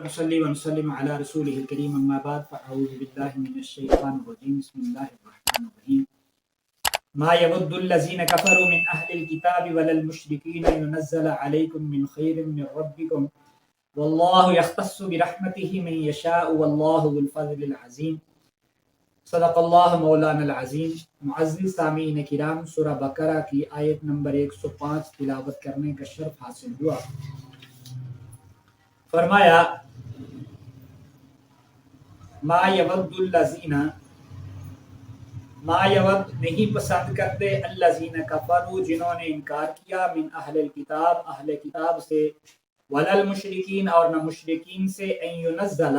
نصلي ونسلم على رسوله الكريم أما بعد فأعوذ بالله من الشيطان الرجيم بسم الله الرحمن الرحيم ما يود الذين كفروا من أهل الكتاب ولا المشركين ينزل عليكم من خير من ربكم والله يختص برحمته من يشاء والله ذو الفضل العظيم صدق اللہ مولانا العظیم۔ معزز سامعین کرام، سورہ بقرہ کی آیت نمبر 105 تلاوت کرنے کا شرف حاصل ہوا۔ فرمایا ما یود الذین، ما یود نہیں پسند کرتے، الذین کفروا جنہوں نے انکار کیا، من اہل الکتاب اہل کتاب سے، ولا المشرکین اور نہ مشرکین سے، ان ینزل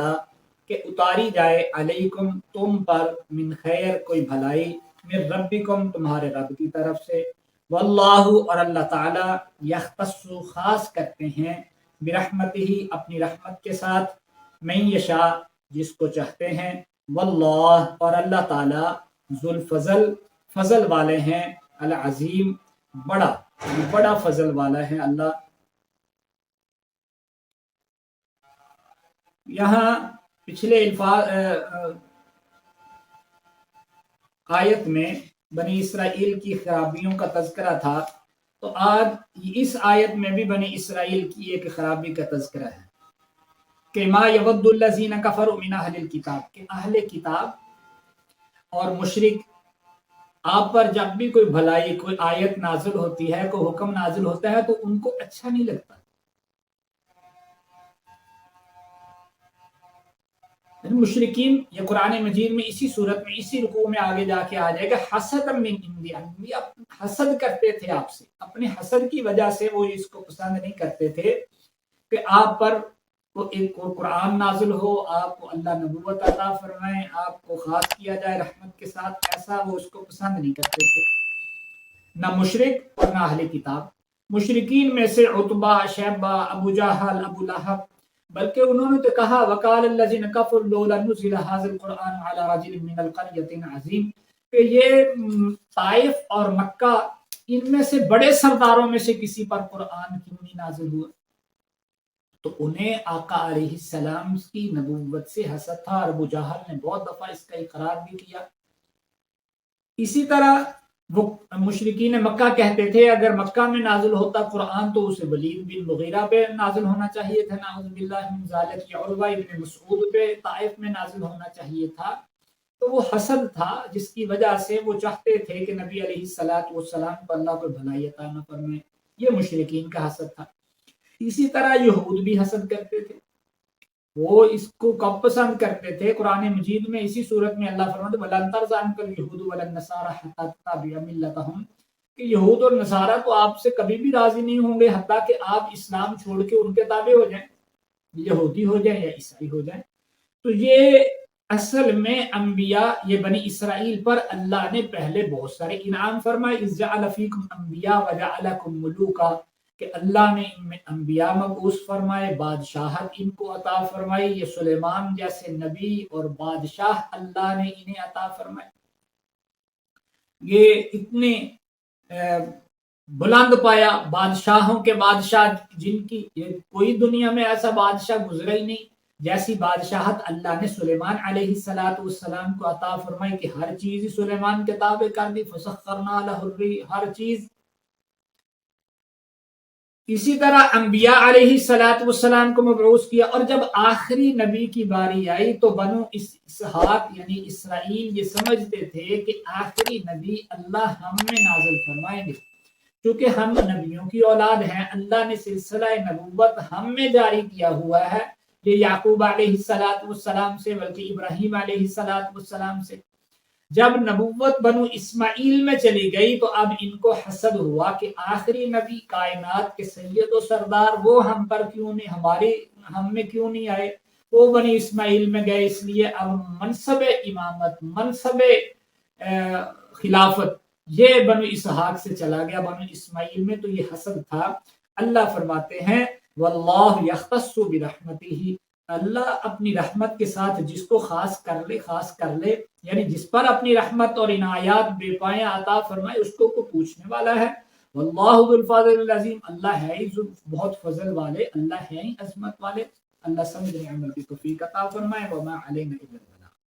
کہ اتاری جائے، علیکم تم پر، من خیر کوئی بھلائی، من ربکم تمہارے رب کی طرف سے، واللہ اور اللہ تعالی، یختص خاص کرتے ہیں، برحمتہ اپنی رحمت کے ساتھ، من یشاء جس کو چاہتے ہیں، واللہ اور اللہ تعالی، ذو الفضل فضل والے ہیں، العظیم بڑا فضل والا ہے اللہ۔ یہاں پچھلے آیت میں بنی اسرائیل کی خرابیوں کا تذکرہ تھا، تو آج اس آیت میں بھی بنی اسرائیل کی ایک خرابی کا تذکرہ ہے کہ ما یود الذین کفروا من اہل الکتاب، کہ اہل کتاب اور مشرک آپ پر جب بھی کوئی بھلائی، کوئی آیت نازل ہوتی ہے، کوئی حکم نازل ہوتا ہے تو ان کو اچھا نہیں لگتا۔ مشرکین، یہ قرآن مجید میں اسی صورت میں اسی رکوع میں آگے جا کے آ جائے گا، حسد من عند انبیاء، حسد کرتے تھے آپ سے، اپنے حسد کی وجہ سے وہ اس کو پسند نہیں کرتے تھے کہ آپ پر ایک قرآن نازل ہو، آپ کو اللہ نبوت عطا فرمائے، آپ کو خاص کیا جائے رحمت کے ساتھ، ایسا وہ اس کو پسند نہیں کرتے تھے، نہ مشرک اور نہ اہل کتاب۔ مشرکین میں سے عتبہ، شیبہ، ابو جہل، ابو لہب، بلکہ انہوں نے تو کہا وقال الذین کفروا لولا نزل هذا القرآن على رجل من القرية عظیم، کہ یہ طائف اور مکہ ان میں سے بڑے سرداروں میں سے کسی پر قرآن کیوں نہیں نازل ہوا؟ تو انہیں آقا علیہ السلام کی نبوت سے حسد تھا، اور ابو جہل نے بہت دفعہ اس کا اقرار بھی کیا۔ اسی طرح وہ مشرکین مکہ کہتے تھے اگر مکہ میں نازل ہوتا قرآن تو اسے ولید بن مغیرہ پہ نازل ہونا چاہیے تھا، نعوذ باللہ من ذالک، یا عروہ بن مسعود پہ طائف میں نازل ہونا چاہیے تھا۔ تو وہ حسد تھا جس کی وجہ سے وہ چاہتے تھے کہ نبی علیہ الصلوۃ والسلام کو اللہ کو بھلائی عطا نہ فرمائے، یہ مشرکین کا حسد تھا۔ اسی طرح یہود بھی حسد کرتے تھے، وہ اس کو کب پسند کرتے تھے؟ قرآن مجید میں اسی صورت میں اللہ فرماتے ہیں وَلَن تَرْضَ عَنْكَ الْيَهُودُ وَلَا النَّصَارَىٰ حَتَّىٰ تَتَّبِعَ مِلَّتَهُمْ، کہ یہود اور نصارہ تو آپ سے کبھی بھی راضی نہیں ہوں گے حتیٰ کہ آپ اسلام چھوڑ کے ان کے تابع ہو جائیں، یہودی ہو جائیں یا عیسائی ہو جائیں۔ تو یہ اصل میں انبیاء، یہ بنی اسرائیل پر اللہ نے پہلے بہت سارے انعام فرمائے، اِذْ جَعَلَ فِيكُمْ أَنْبِيَاءَ وَجَعَلَكُمْ مُلُوكًا، کہ اللہ نے ان میں انبیاء مبعوث فرمائے، بادشاہت ان کو عطا فرمائی، یہ سلیمان جیسے نبی اور بادشاہ اللہ نے انہیں عطا فرمائے۔ یہ اتنے بلند پایا بادشاہوں کے بادشاہ، جن کی کوئی دنیا میں ایسا بادشاہ گزرا ہی نہیں جیسی بادشاہت اللہ نے سلیمان علیہ السلام کو عطا فرمائی کہ ہر چیز سلیمان کے تابع کر دی، فسخرنا لہ الریح، ہر چیز۔ اسی طرح انبیاء علیہ السلام کو مبعوث کیا، اور جب آخری نبی کی باری آئی تو بنو اسحاق یعنی اسرائیل یہ سمجھتے تھے کہ آخری نبی اللہ ہم میں نازل فرمائیں گے، کیونکہ ہم نبیوں کی اولاد ہیں، اللہ نے سلسلہ نبوت ہم میں جاری کیا ہوا ہے، یہ یعقوب علیہ السلام سے، بلکہ ابراہیم علیہ السلام سے۔ جب نبوت بنو اسماعیل میں چلی گئی تو اب ان کو حسد ہوا کہ آخری نبی کائنات کے سید و سردار وہ ہم پر کیوں نہیں، ہم میں کیوں نہیں آئے، وہ بنی اسماعیل میں گئے، اس لیے اب منصب امامت، منصب خلافت یہ بنو اسحاق سے چلا گیا بنو اسماعیل میں، تو یہ حسد تھا۔ اللہ فرماتے ہیں واللہ یختص برحمتہ، اللہ اپنی رحمت کے ساتھ جس کو خاص کر لے، یعنی جس پر اپنی رحمت اور عنایات بے پایاں عطا فرمائے اس کو پوچھنے والا ہے۔ واللہ ذو الفضل العظیم، اللہ ہے ہی بہت فضل والے، اللہ ہے ہی عظمت والے۔ اللہ سمجھنے عمل کی توفیق عطا فرمائے. وما علینا الا